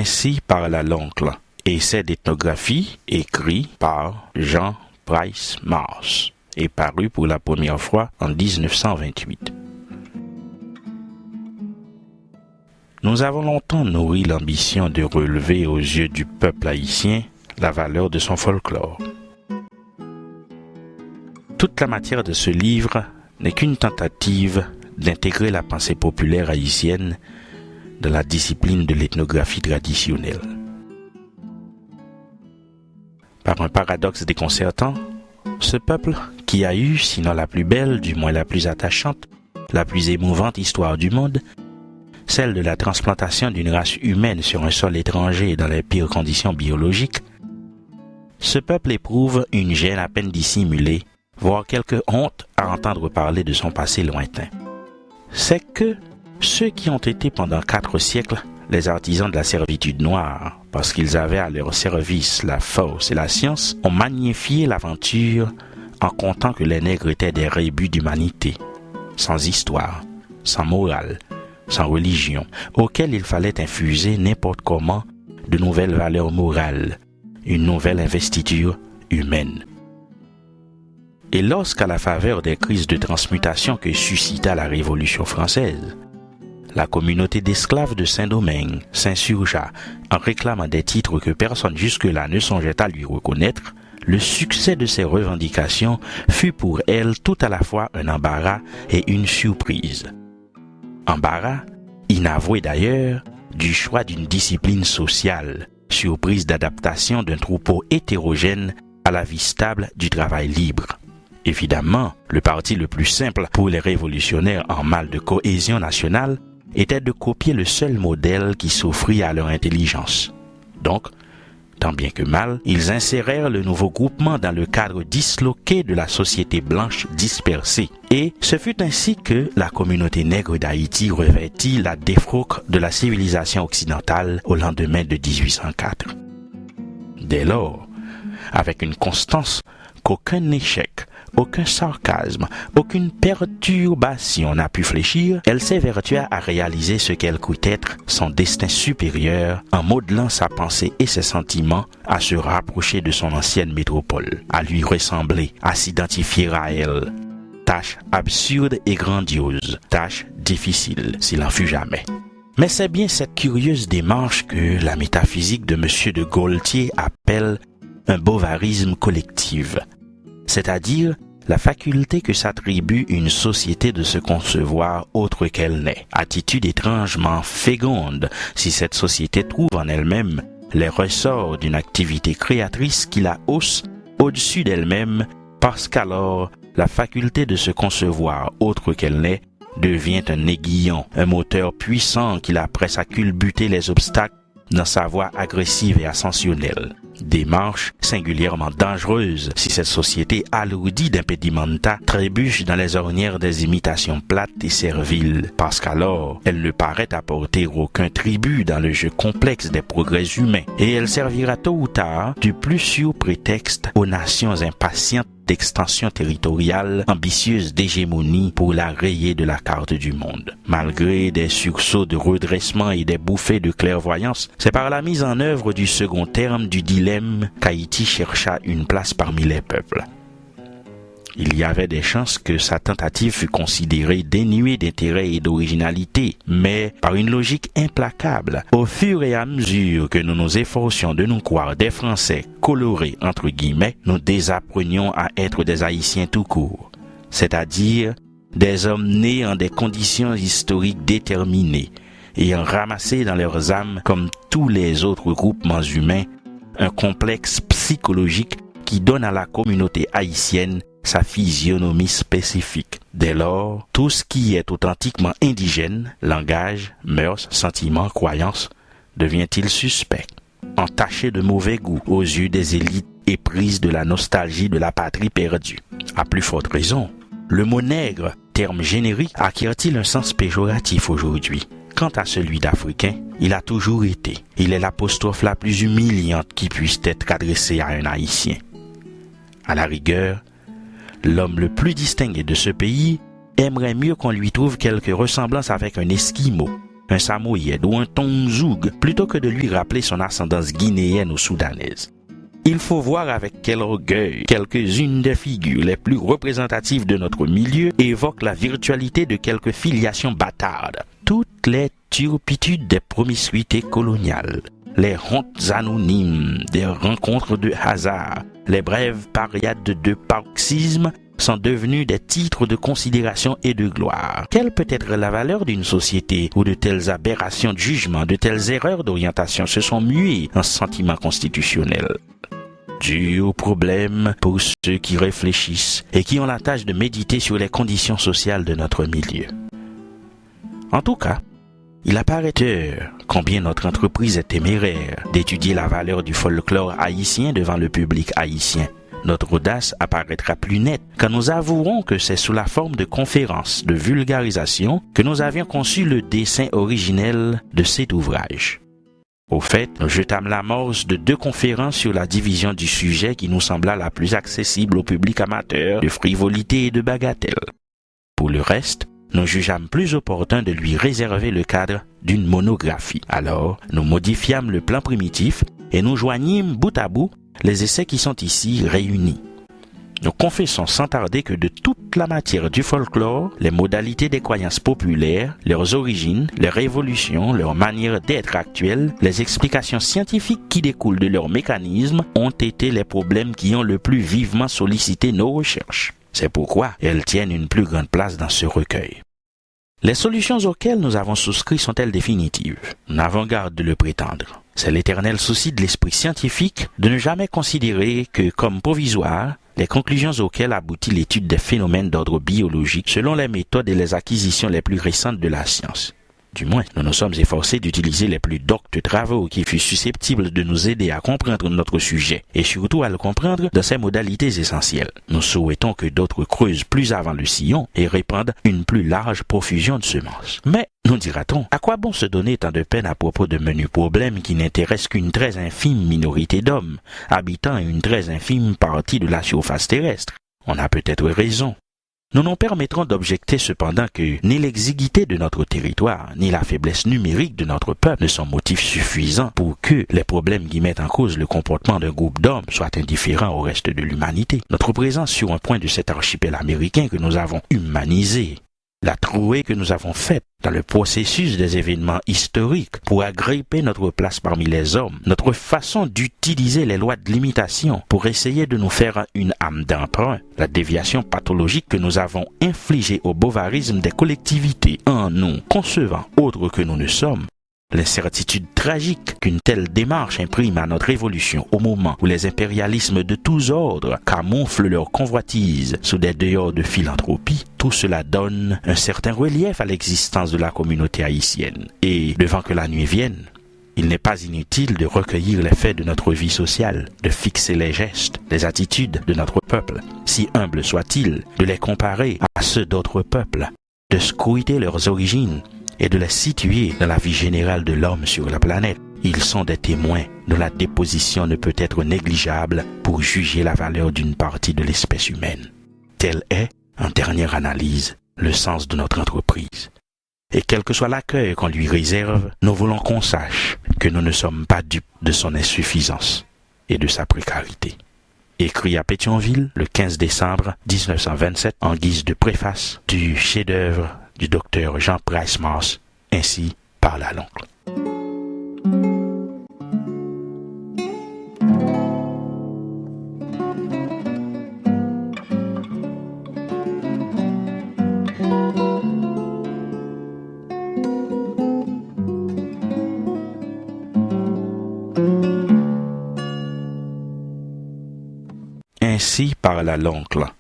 ainsi parla l'oncle. Essai d'ethnographie écrit par Jean Price Mars et paru pour la première fois en 1928. Nous avons longtemps nourri l'ambition de relever aux yeux du peuple haïtien la valeur de son folklore. Toute la matière de ce livre n'est qu'une tentative d'intégrer la pensée populaire haïtienne dans la discipline de l'ethnographie traditionnelle. Par un paradoxe déconcertant, ce peuple, qui a eu, sinon la plus belle, du moins la plus attachante, la plus émouvante histoire du monde, celle de la transplantation d'une race humaine sur un sol étranger dans les pires conditions biologiques, ce peuple éprouve une gêne à peine dissimulée, voire quelque honte à entendre parler de son passé lointain. C'est que ceux qui ont été pendant 4 siècles les artisans de la servitude noire, parce qu'ils avaient à leur service la force et la science, ont magnifié l'aventure en comptant que les nègres étaient des rébus d'humanité, sans histoire, sans morale, sans religion, auxquels il fallait infuser n'importe comment de nouvelles valeurs morales, une nouvelle investiture humaine. Et lorsqu'à la faveur des crises de transmutation que suscita la Révolution française, la communauté d'esclaves de Saint-Domingue s'insurgea en réclamant des titres que personne jusque-là ne songeait à lui reconnaître, le succès de ces revendications fut pour elle tout à la fois un embarras et une surprise. Embarras, inavoué d'ailleurs, du choix d'une discipline sociale, surprise d'adaptation d'un troupeau hétérogène à la vie stable du travail libre. Évidemment, le parti le plus simple pour les révolutionnaires en mal de cohésion nationale était de copier le seul modèle qui s'offrit à leur intelligence. Donc, tant bien que mal, ils insérèrent le nouveau groupement dans le cadre disloqué de la société blanche dispersée. Et ce fut ainsi que la communauté nègre d'Haïti revêtit la défroque de la civilisation occidentale au lendemain de 1804. Dès lors, avec une constance qu'aucun échec, aucun sarcasme, aucune perturbation n'a pu fléchir, elle s'évertua à réaliser ce qu'elle crut être son destin supérieur en modelant sa pensée et ses sentiments à se rapprocher de son ancienne métropole, à lui ressembler, à s'identifier à elle. Tâche absurde et grandiose, tâche difficile s'il en fut jamais. Mais c'est bien cette curieuse démarche que la métaphysique de M. de Gaultier appelle un bovarisme collectif, c'est-à-dire la faculté que s'attribue une société de se concevoir autre qu'elle n'est. Attitude étrangement féconde si cette société trouve en elle-même les ressorts d'une activité créatrice qui la hausse au-dessus d'elle-même, parce qu'alors la faculté de se concevoir autre qu'elle n'est devient un aiguillon, un moteur puissant qui la presse à culbuter les obstacles dans sa voie agressive et ascensionnelle. Démarche singulièrement dangereuse si cette société alourdie d'impedimenta trébuche dans les ornières des imitations plates et serviles, parce qu'alors elle ne paraît apporter aucun tribut dans le jeu complexe des progrès humains, et elle servira tôt ou tard du plus sûr prétexte aux nations impatientes d'extension territoriale, ambitieuses d'hégémonie pour la rayer de la carte du monde. Malgré des sursauts de redressement et des bouffées de clairvoyance, c'est par la mise en œuvre du second terme du dilemme qu'Haïti chercha une place parmi les peuples. Il y avait des chances que sa tentative fût considérée dénuée d'intérêt et d'originalité, mais par une logique implacable, au fur et à mesure que nous nous efforcions de nous croire des Français colorés entre guillemets, nous désapprenions à être des Haïtiens tout court, c'est-à-dire des hommes nés en des conditions historiques déterminées, ayant ramassé dans leurs âmes, comme tous les autres groupements humains, un complexe psychologique qui donne à la communauté haïtienne sa physionomie spécifique. Dès lors, tout ce qui est authentiquement indigène, langage, mœurs, sentiments, croyances, devient-il suspect, entaché de mauvais goût aux yeux des élites éprises de la nostalgie de la patrie perdue. À plus forte raison, le mot nègre, terme générique, acquiert-il un sens péjoratif aujourd'hui? Quant à celui d'Africain, il a toujours été. Il est l'apostrophe la plus humiliante qui puisse être adressée à un Haïtien. À la rigueur, l'homme le plus distingué de ce pays aimerait mieux qu'on lui trouve quelque ressemblance avec un Esquimau, un Samoyède ou un Tongzoug plutôt que de lui rappeler son ascendance guinéenne ou soudanaise. Il faut voir avec quel orgueil quelques-unes des figures les plus représentatives de notre milieu évoquent la virtualité de quelques filiations bâtardes. Toutes les turpitudes des promiscuités coloniales, les hontes anonymes des rencontres de hasard, les brèves pariades de paroxysme sont devenus des titres de considération et de gloire. Quelle peut être la valeur d'une société où de telles aberrations de jugement, de telles erreurs d'orientation se sont muées en sentiments constitutionnels? Dur problème pour ceux qui réfléchissent et qui ont la tâche de méditer sur les conditions sociales de notre milieu. En tout cas, il apparaît combien notre entreprise est téméraire d'étudier la valeur du folklore haïtien devant le public haïtien. Notre audace apparaîtra plus nette quand nous avouerons que c'est sous la forme de conférences de vulgarisation que nous avions conçu le dessin originel de cet ouvrage. Au fait, nous jetâmes l'amorce de 2 conférences sur la division du sujet qui nous sembla la plus accessible au public amateur de frivolité et de bagatelle. Pour le reste, nous jugeâmes plus opportun de lui réserver le cadre d'une monographie. Alors, nous modifiâmes le plan primitif et nous joignîmes bout à bout les essais qui sont ici réunis. Nous confessons sans tarder que de toute la matière du folklore, les modalités des croyances populaires, leurs origines, leurs évolutions, leur manière d'être actuelle, les explications scientifiques qui découlent de leurs mécanismes ont été les problèmes qui ont le plus vivement sollicité nos recherches. C'est pourquoi elles tiennent une plus grande place dans ce recueil. Les solutions auxquelles nous avons souscrit sont-elles définitives? Nous n'avons garde de le prétendre. C'est l'éternel souci de l'esprit scientifique de ne jamais considérer que, comme provisoire, les conclusions auxquelles aboutit l'étude des phénomènes d'ordre biologique selon les méthodes et les acquisitions les plus récentes de la science. Du moins, nous nous sommes efforcés d'utiliser les plus doctes travaux qui fussent susceptibles de nous aider à comprendre notre sujet et surtout à le comprendre dans ses modalités essentielles. Nous souhaitons que d'autres creusent plus avant le sillon et répandent une plus large profusion de semences. Mais, nous dira-t-on, à quoi bon se donner tant de peine à propos de menus problèmes qui n'intéressent qu'une très infime minorité d'hommes, habitant une très infime partie de la surface terrestre? On a peut-être raison. Nous nous permettrons d'objecter cependant que ni l'exiguïté de notre territoire, ni la faiblesse numérique de notre peuple ne sont motifs suffisants pour que les problèmes qui mettent en cause le comportement d'un groupe d'hommes soient indifférents au reste de l'humanité. Notre présence sur un point de cet archipel américain que nous avons humanisé, la trouée que nous avons faite dans le processus des événements historiques pour agripper notre place parmi les hommes, notre façon d'utiliser les lois de limitation pour essayer de nous faire une âme d'emprunt, la déviation pathologique que nous avons infligée au bovarisme des collectivités en nous concevant autre que nous ne sommes, l'incertitude tragique qu'une telle démarche imprime à notre évolution au moment où les impérialismes de tous ordres camouflent leurs convoitises sous des dehors de philanthropie, tout cela donne un certain relief à l'existence de la communauté haïtienne. Et devant que la nuit vienne, il n'est pas inutile de recueillir les faits de notre vie sociale, de fixer les gestes, les attitudes de notre peuple, si humbles soient-ils, de les comparer à ceux d'autres peuples, de scruter leurs origines, et de les situer dans la vie générale de l'homme sur la planète. Ils sont des témoins dont la déposition ne peut être négligeable pour juger la valeur d'une partie de l'espèce humaine. Tel est, en dernière analyse, le sens de notre entreprise. Et quel que soit l'accueil qu'on lui réserve, nous voulons qu'on sache que nous ne sommes pas dupes de son insuffisance et de sa précarité. Écrit à Pétionville le 15 décembre 1927 en guise de préface du chef-d'œuvre du docteur Jean Price Mars, Ainsi parle à l'oncle. Ainsi parle à l'oncle.